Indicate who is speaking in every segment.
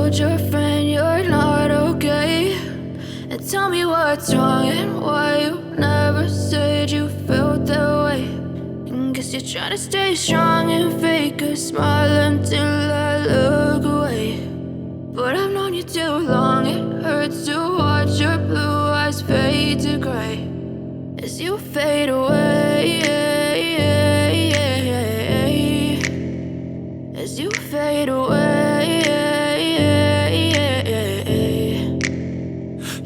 Speaker 1: told your friend you're not okay? And tell me what's wrong and why you never said you felt that way. And guess you're trying to stay strong and fake a smile until I look away. But I've known you too long, it hurts to watch your blue eyes fade to gray as you fade away, as you fade away.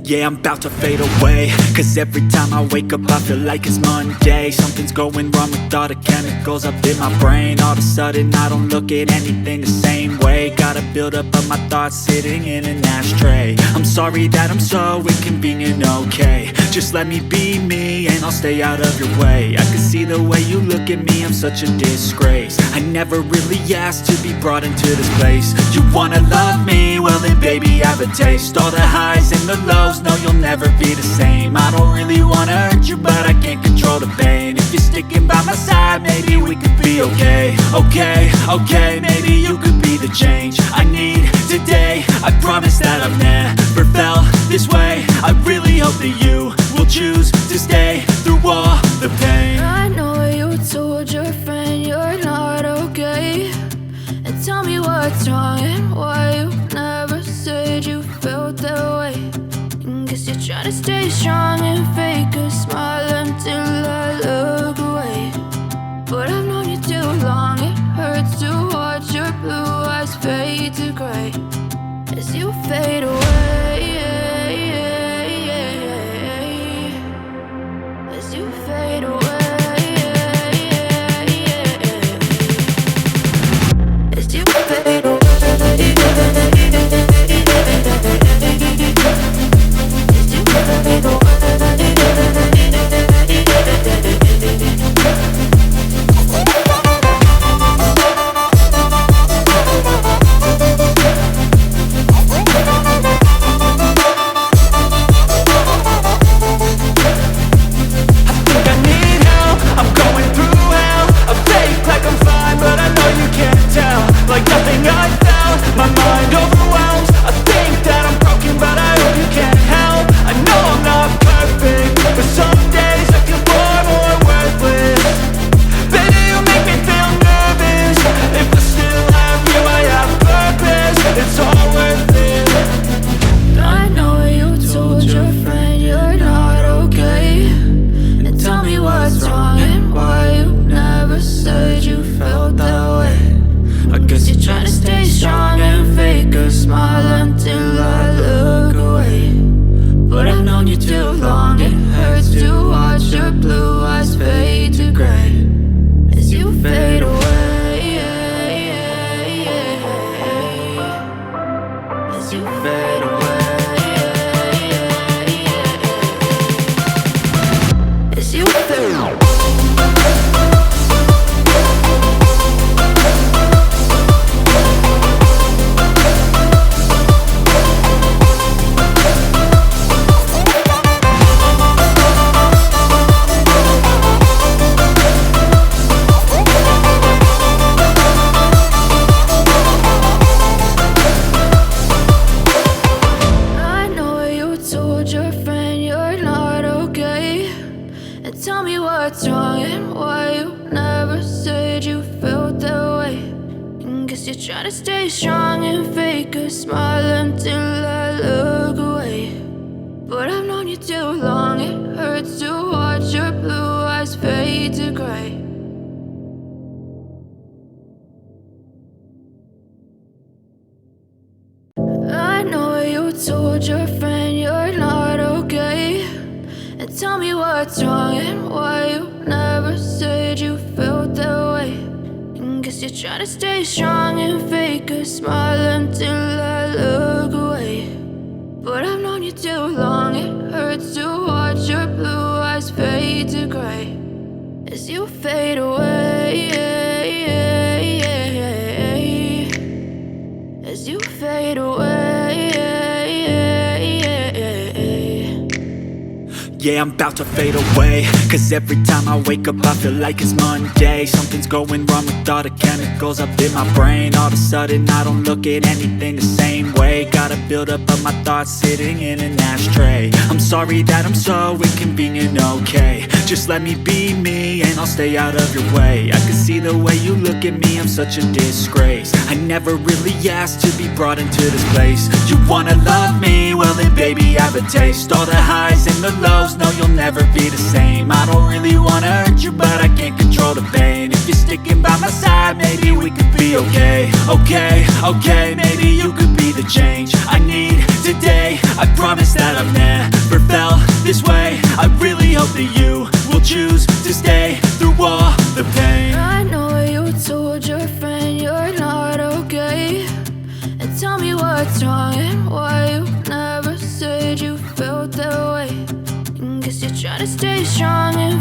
Speaker 2: Yeah, I'm about to fade away, cause every time I wake up I feel like it's Monday. Something's going wrong with all the chemicals up in my brain. All of a sudden I don't look at anything the same way. Gotta build up of my thoughts sitting in an ashtray. I'm sorry that I'm so inconvenient, okay? Just let me be me and I'll stay out of your way. I can see the way you look at me, I'm such a disgrace. I never really asked to be brought into this place. You wanna love me? Well then baby, have a taste. All the highs and the lows, no, you'll never be the same. I don't really wanna hurt you, but I can't control the pain. If you're sticking by my side, maybe we could be okay. Okay, maybe you could be the change I need today. I promise that I've never felt this way. I really hope that you will choose to stay through all the pain.
Speaker 1: I know you told your friend you're not okay. And tell me what's wrong and why you never said you felt that way. Guess you're trying to stay strong and fake a smile until I look away. But I've known you too long, it hurts to watch your blue eyes fade to gray as you fade away, as you fade away, as you fade away. I know you told your friend you're not okay. And tell me what's wrong and why you never said you felt that way. And guess you're trying to stay strong and fake a smile until I look away. But I've known you too long, it hurts to watch your blue eyes fade to gray as you fade away, as you fade away.
Speaker 2: Yeah, I'm about to fade away, cause every time I wake up I feel like it's Monday. Something's going wrong with all the chemicals up in my brain. All of a sudden I don't look at anything the same way. Got a buildup of my thoughts sitting in an ashtray. I'm sorry that I'm so inconvenient, okay. Just let me be me and I'll stay out of your way. I can see the way you look at me, I'm such a disgrace. I never really asked to be brought into this place. You wanna love me? Well then baby I have a taste. All the highs and the lows, no you'll never be the same. I don't really wanna hurt you but I can't control the pain. If you're sticking by my side, maybe we could be okay. Okay, maybe you could be the change I need today. I promise that I've never felt this way. I really hope that you will choose to stay through all the pain.
Speaker 1: I know you told your friend you're not okay, and tell me what's wrong and why you never said you felt that way. Guess you're trying to stay strong and